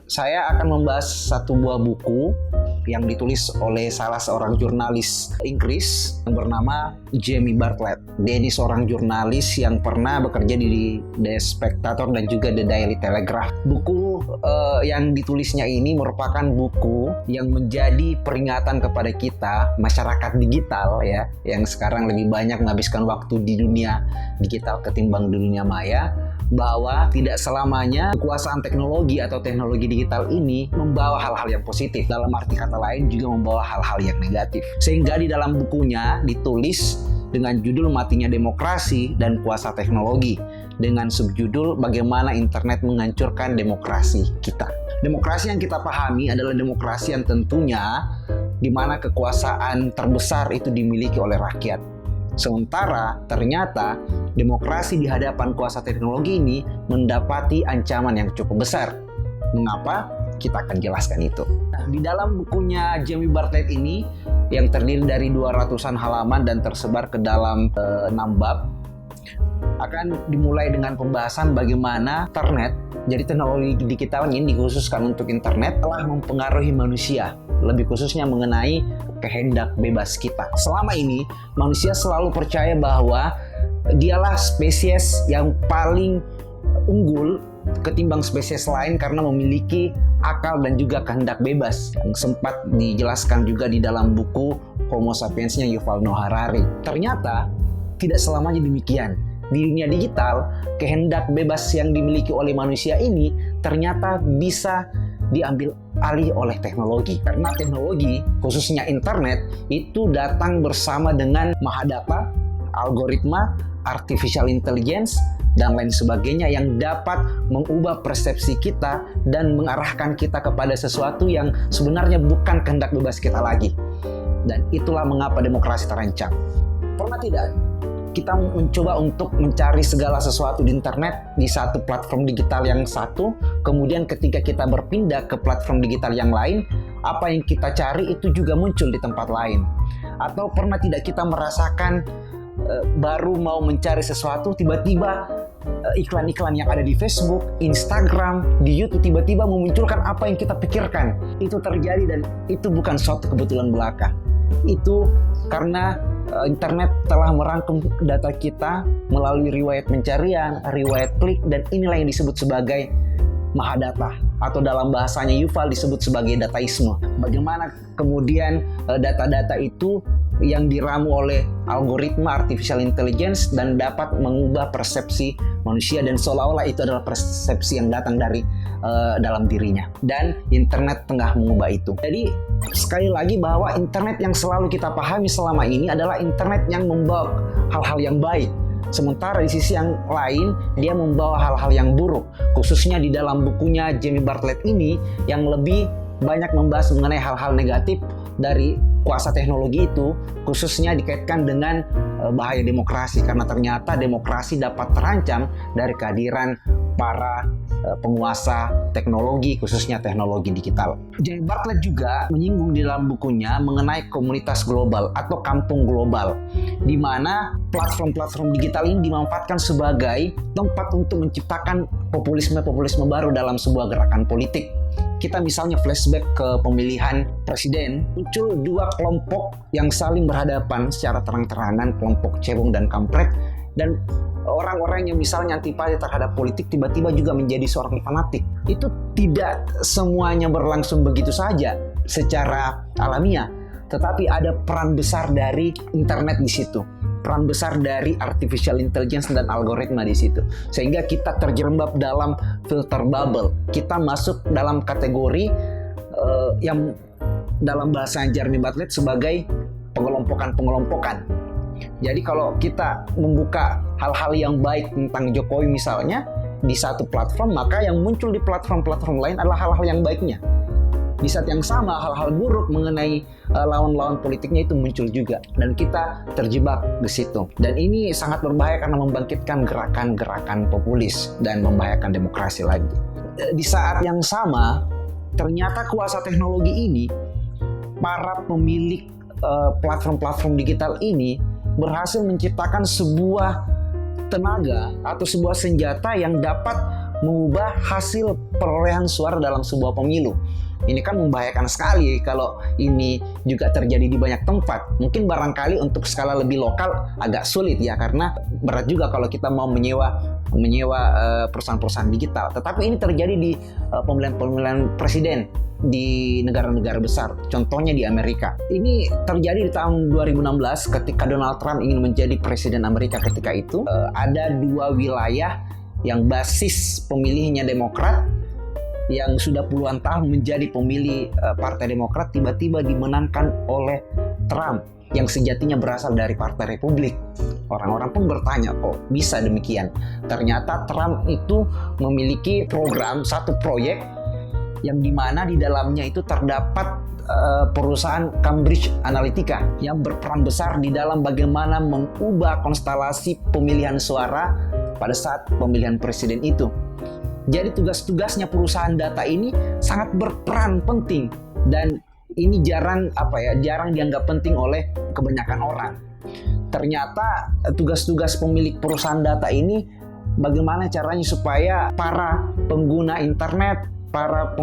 Saya akan membahas satu buah buku yang ditulis oleh salah seorang jurnalis Inggris yang bernama Jamie Bartlett. Dia ini seorang jurnalis yang pernah bekerja di The Spectator dan juga The Daily Telegraph. Buku yang ditulisnya ini merupakan buku yang menjadi peringatan kepada kita, masyarakat digital ya, yang sekarang lebih banyak menghabiskan waktu di dunia digital ketimbang di dunia maya, bahwa tidak selamanya kekuasaan teknologi atau teknologi digital ini membawa hal-hal yang positif. Dalam arti kata lain juga membawa hal-hal yang negatif. Sehingga di dalam bukunya ditulis dengan judul Matinya Demokrasi dan Kuasa Teknologi, dengan subjudul Bagaimana Internet Menghancurkan Demokrasi Kita. Demokrasi yang kita pahami adalah demokrasi yang tentunya di mana kekuasaan terbesar itu dimiliki oleh rakyat. Sementara ternyata demokrasi di hadapan kuasa teknologi ini mendapati ancaman yang cukup besar. Mengapa? Kita akan jelaskan itu. Nah, di dalam bukunya Jamie Bartlett ini yang terdiri dari 200-an halaman dan tersebar ke dalam 6 bab, akan dimulai dengan pembahasan bagaimana internet, jadi teknologi digital ini dikhususkan untuk internet, telah mempengaruhi manusia, lebih khususnya mengenai kehendak bebas kita. Selama ini manusia selalu percaya bahwa dialah spesies yang paling unggul ketimbang spesies lain karena memiliki akal dan juga kehendak bebas, yang sempat dijelaskan juga di dalam buku Homo Sapiens-nya Yuval Noah Harari. Ternyata tidak selamanya demikian. Di dunia digital, kehendak bebas yang dimiliki oleh manusia ini ternyata bisa diambil alih oleh teknologi. Karena teknologi, khususnya internet, itu datang bersama dengan mahadata, algoritma, artificial intelligence, dan lain sebagainya yang dapat mengubah persepsi kita dan mengarahkan kita kepada sesuatu yang sebenarnya bukan kehendak bebas kita lagi. Dan itulah mengapa demokrasi terancam. Pernah tidak kita mencoba untuk mencari segala sesuatu di internet di satu platform digital yang satu, kemudian ketika kita berpindah ke platform digital yang lain, apa yang kita cari itu juga muncul di tempat lain? Atau pernah tidak kita merasakan baru mau mencari sesuatu, tiba-tiba iklan-iklan yang ada di Facebook, Instagram, di YouTube tiba-tiba memunculkan apa yang kita pikirkan? Itu terjadi dan itu bukan suatu kebetulan belaka. Itu karena internet telah merangkum data kita melalui riwayat pencarian, riwayat klik, dan inilah yang disebut sebagai mahadata, atau dalam bahasanya Yuval disebut sebagai dataisme. Bagaimana kemudian data-data itu yang diramu oleh algoritma artificial intelligence dan dapat mengubah persepsi manusia, dan seolah-olah itu adalah persepsi yang datang dari dalam dirinya, dan internet tengah mengubah itu. Jadi sekali lagi bahwa internet yang selalu kita pahami selama ini adalah internet yang membawa hal-hal yang baik, sementara di sisi yang lain dia membawa hal-hal yang buruk, khususnya di dalam bukunya Jamie Bartlett ini yang lebih banyak membahas mengenai hal-hal negatif dari kuasa teknologi itu, khususnya dikaitkan dengan bahaya demokrasi, karena ternyata demokrasi dapat terancam dari kehadiran para penguasa teknologi, khususnya teknologi digital. Jamie Bartlett juga menyinggung di dalam bukunya mengenai komunitas global atau kampung global, di mana platform-platform digital ini dimanfaatkan sebagai tempat untuk menciptakan populisme-populisme baru dalam sebuah gerakan politik. Kita misalnya flashback ke pemilihan presiden, muncul dua kelompok yang saling berhadapan secara terang-terangan, kelompok cebong dan kampret, dan orang-orang yang misalnya antipati terhadap politik tiba-tiba juga menjadi seorang fanatik. Itu tidak semuanya berlangsung begitu saja secara alamiah, tetapi ada peran besar dari internet di situ, peran besar dari artificial intelligence dan algoritma di situ, sehingga kita terjerembab dalam filter bubble. Kita masuk dalam kategori yang dalam bahasa Jamie Bartlett sebagai pengelompokan. Jadi kalau kita membuka hal-hal yang baik tentang Jokowi misalnya di satu platform, maka yang muncul di platform-platform lain adalah hal-hal yang baiknya. Di saat yang sama, hal-hal buruk mengenai lawan-lawan politiknya itu muncul juga, dan kita terjebak di situ. Dan ini sangat berbahaya karena membangkitkan gerakan-gerakan populis dan membahayakan demokrasi lagi. Di saat yang sama, ternyata kuasa teknologi ini, para pemilik platform-platform digital ini berhasil menciptakan sebuah tenaga atau sebuah senjata yang dapat mengubah hasil perolehan suara dalam sebuah pemilu. Ini kan membahayakan sekali kalau ini juga terjadi di banyak tempat. Mungkin barangkali untuk skala lebih lokal agak sulit ya, karena berat juga kalau kita mau menyewa perusahaan-perusahaan digital. Tetapi ini terjadi di pemilihan presiden di negara-negara besar, contohnya di Amerika. Ini terjadi di tahun 2016 ketika Donald Trump ingin menjadi presiden Amerika. Ketika itu ada dua wilayah yang basis pemilihnya Demokrat, yang sudah puluhan tahun menjadi pemilih Partai Demokrat, tiba-tiba dimenangkan oleh Trump yang sejatinya berasal dari Partai Republik. Orang-orang pun bertanya, kok bisa demikian? Ternyata Trump itu memiliki satu proyek yang dimana di dalamnya itu terdapat perusahaan Cambridge Analytica yang berperan besar di dalam bagaimana mengubah konstelasi pemilihan suara pada saat pemilihan presiden itu. Jadi tugas-tugasnya perusahaan data ini sangat berperan penting, dan ini jarang dianggap penting oleh kebanyakan orang. Ternyata tugas-tugas pemilik perusahaan data ini bagaimana caranya supaya para pengguna internet, para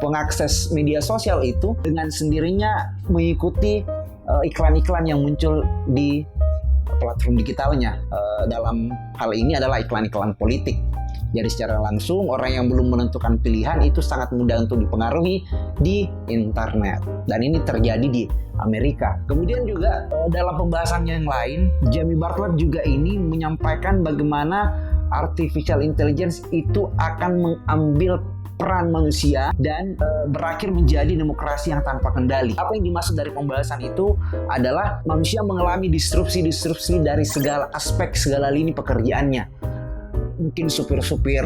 pengakses media sosial itu dengan sendirinya mengikuti iklan-iklan yang muncul di platform digitalnya. Dalam hal ini adalah iklan-iklan politik. Jadi secara langsung orang yang belum menentukan pilihan itu sangat mudah untuk dipengaruhi di internet. Dan ini terjadi di Amerika. Kemudian juga dalam pembahasannya yang lain, Jamie Bartlett juga ini menyampaikan bagaimana artificial intelligence itu akan mengambil peran manusia dan berakhir menjadi demokrasi yang tanpa kendali. Apa yang dimaksud dari pembahasan itu adalah manusia mengalami disrupsi dari segala aspek, segala lini pekerjaannya. Mungkin supir-supir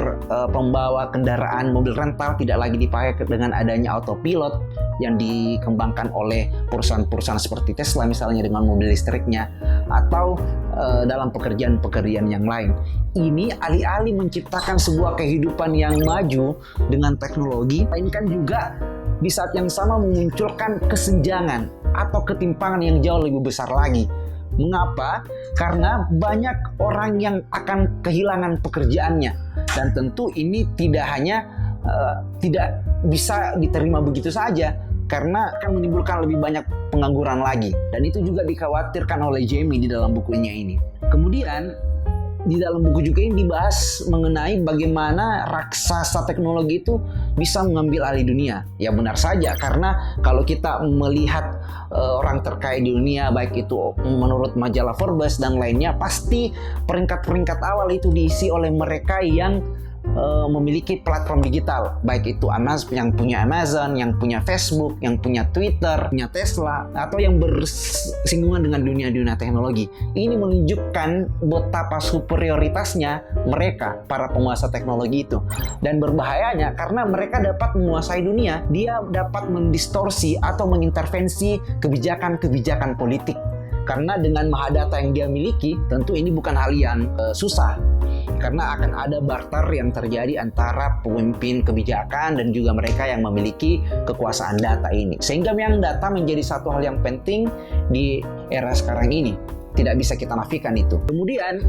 pembawa kendaraan mobil rental tidak lagi dipakai dengan adanya autopilot yang dikembangkan oleh perusahaan-perusahaan seperti Tesla misalnya dengan mobil listriknya, atau dalam pekerjaan-pekerjaan yang lain. Ini alih-alih menciptakan sebuah kehidupan yang maju dengan teknologi, ini kan juga di saat yang sama memunculkan kesenjangan atau ketimpangan yang jauh lebih besar lagi. Mengapa? Karena banyak orang yang akan kehilangan pekerjaannya, dan tentu ini tidak tidak bisa diterima begitu saja, karena akan menimbulkan lebih banyak pengangguran lagi, dan itu juga dikhawatirkan oleh Jamie di dalam bukunya ini. Kemudian di dalam buku juga ini dibahas mengenai bagaimana raksasa teknologi itu bisa mengambil alih dunia. Ya benar saja, karena kalau kita melihat orang terkaya di dunia, baik itu menurut majalah Forbes dan lainnya, pasti peringkat-peringkat awal itu diisi oleh mereka yang memiliki platform digital, baik itu yang punya Amazon, yang punya Facebook, yang punya Twitter, punya Tesla, atau yang bersinggungan dengan dunia-dunia teknologi. Ini menunjukkan betapa superioritasnya mereka, para penguasa teknologi itu. Dan berbahayanya karena mereka dapat menguasai dunia, dia dapat mendistorsi atau mengintervensi kebijakan-kebijakan politik. Karena dengan mahadata yang dia miliki, tentu ini bukan hal yang susah. Karena akan ada barter yang terjadi antara pemimpin kebijakan dan juga mereka yang memiliki kekuasaan data ini. Sehingga yang data menjadi satu hal yang penting di era sekarang ini. Tidak bisa kita nafikan itu. Kemudian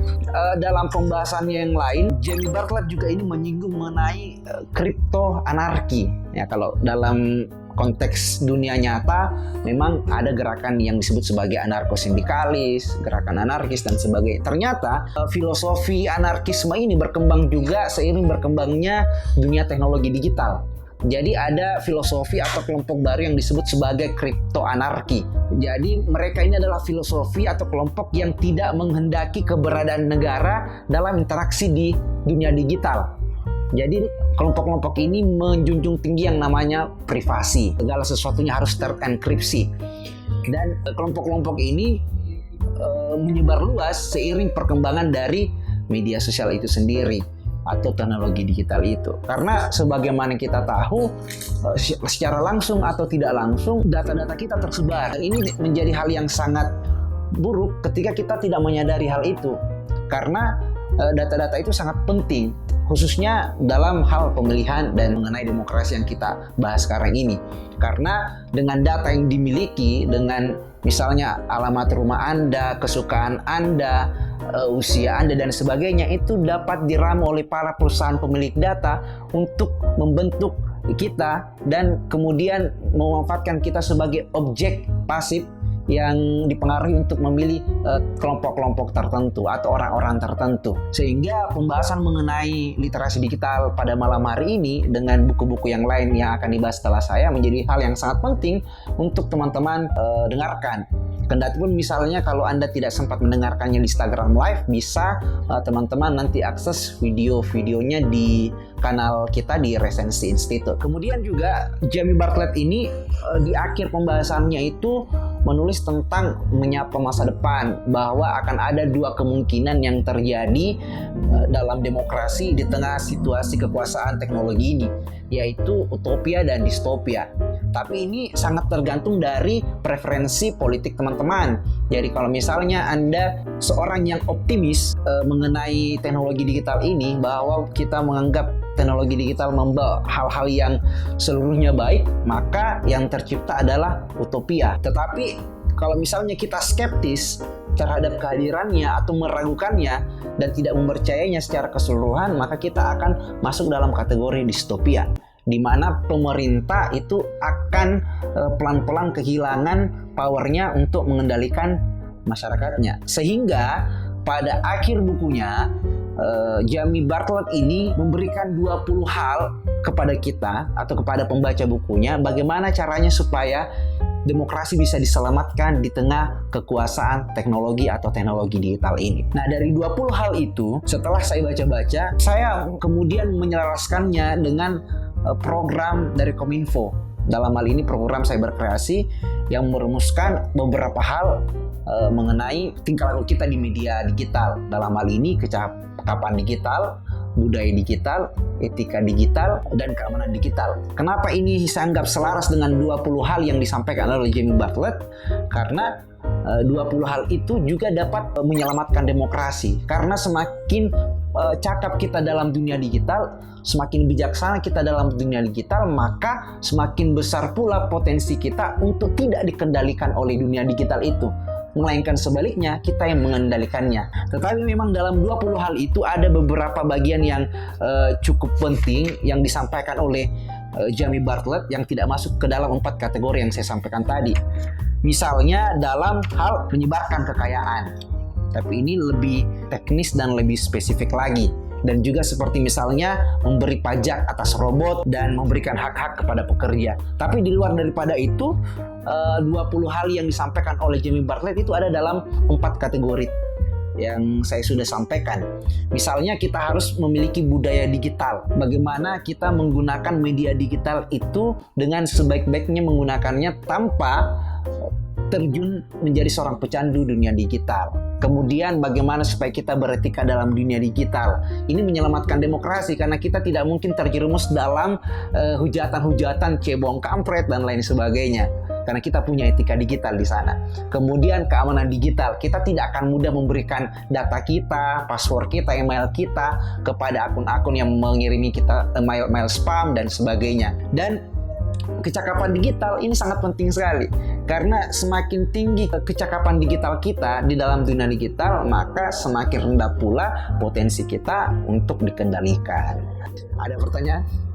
dalam pembahasannya yang lain, Jamie Bartlett juga ini menyinggung mengenai kripto anarki. Ya, kalau dalam konteks dunia nyata memang ada gerakan yang disebut sebagai anarko-sindikalis, gerakan anarkis dan sebagainya. Ternyata filosofi anarkisme ini berkembang juga seiring berkembangnya dunia teknologi digital. Jadi ada filosofi atau kelompok baru yang disebut sebagai kripto anarki. Jadi mereka ini adalah filosofi atau kelompok yang tidak menghendaki keberadaan negara dalam interaksi di dunia digital. Jadi kelompok-kelompok ini menjunjung tinggi yang namanya privasi. Segala sesuatunya harus terenkripsi. Dan kelompok-kelompok ini menyebar luas seiring perkembangan dari media sosial itu sendiri atau teknologi digital itu. Karena sebagaimana kita tahu, secara langsung atau tidak langsung data-data kita tersebar. Ini menjadi hal yang sangat buruk ketika kita tidak menyadari hal itu. Karena data-data itu sangat penting khususnya dalam hal pemilihan dan mengenai demokrasi yang kita bahas sekarang ini. Karena dengan data yang dimiliki, dengan misalnya alamat rumah Anda, kesukaan Anda, usia Anda dan sebagainya, itu dapat diramu oleh para perusahaan pemilik data untuk membentuk kita dan kemudian memanfaatkan kita sebagai objek pasif yang dipengaruhi untuk memilih kelompok-kelompok tertentu atau orang-orang tertentu. Sehingga pembahasan mengenai literasi digital pada malam hari ini dengan buku-buku yang lain yang akan dibahas setelah saya menjadi hal yang sangat penting untuk teman-teman dengarkan. Kendati pun misalnya kalau Anda tidak sempat mendengarkannya di Instagram Live, bisa teman-teman nanti akses video-videonya di kanal kita di Resensi Institute. Kemudian juga Jamie Bartlett ini di akhir pembahasannya itu menulis tentang menyapa masa depan, bahwa akan ada dua kemungkinan yang terjadi dalam demokrasi di tengah situasi kekuasaan teknologi ini, yaitu utopia dan distopia. Tapi ini sangat tergantung dari preferensi politik teman-teman. Jadi kalau misalnya Anda seorang yang optimis mengenai teknologi digital ini, bahwa kita menganggap teknologi digital membawa hal-hal yang seluruhnya baik, maka yang tercipta adalah utopia. Tetapi kalau misalnya kita skeptis terhadap kehadirannya atau meragukannya dan tidak mempercayainya secara keseluruhan, maka kita akan masuk dalam kategori distopia, di mana pemerintah itu akan pelan-pelan kehilangan powernya untuk mengendalikan masyarakatnya. Sehingga pada akhir bukunya, Jamie Bartlett ini memberikan 20 hal kepada kita atau kepada pembaca bukunya, bagaimana caranya supaya demokrasi bisa diselamatkan di tengah kekuasaan teknologi atau teknologi digital ini. Nah, dari 20 hal itu, setelah saya baca-baca, saya kemudian menyelaraskannya dengan program dari Kominfo. Dalam hal ini program Cyber Kreasi yang merumuskan beberapa hal mengenai tingkah laku kita di media digital. Dalam hal ini kecakapan digital, budaya digital, etika digital, dan keamanan digital. Kenapa ini saya anggap selaras dengan 20 hal yang disampaikan oleh Jamie Bartlett? Karena 20 hal itu juga dapat menyelamatkan demokrasi. Karena semakin cakap kita dalam dunia digital, semakin bijaksana kita dalam dunia digital, maka semakin besar pula potensi kita untuk tidak dikendalikan oleh dunia digital itu, melainkan sebaliknya kita yang mengendalikannya. Tetapi memang dalam 20 hal itu ada beberapa bagian yang cukup penting yang disampaikan oleh Jamie Bartlett yang tidak masuk ke dalam 4 kategori yang saya sampaikan tadi. Misalnya dalam hal menyebarkan kekayaan. Tapi ini lebih teknis dan lebih spesifik lagi. Dan juga seperti misalnya memberi pajak atas robot dan memberikan hak-hak kepada pekerja. Tapi di luar daripada itu, 20 hal yang disampaikan oleh Jamie Bartlett itu ada dalam 4 kategori yang saya sudah sampaikan. Misalnya kita harus memiliki budaya digital. Bagaimana kita menggunakan media digital itu dengan sebaik-baiknya menggunakannya tanpa terjun menjadi seorang pecandu dunia digital. Kemudian bagaimana supaya kita beretika dalam dunia digital. Ini menyelamatkan demokrasi karena kita tidak mungkin terjerumus dalam hujatan-hujatan cebong kampret dan lain sebagainya. Karena kita punya etika digital di sana. Kemudian keamanan digital. Kita tidak akan mudah memberikan data kita, password kita, email kita kepada akun-akun yang mengirimi kita mail spam dan sebagainya. Dan kecakapan digital ini sangat penting sekali. Karena semakin tinggi kecakapan digital kita di dalam dunia digital, maka semakin rendah pula potensi kita untuk dikendalikan. Ada pertanyaan?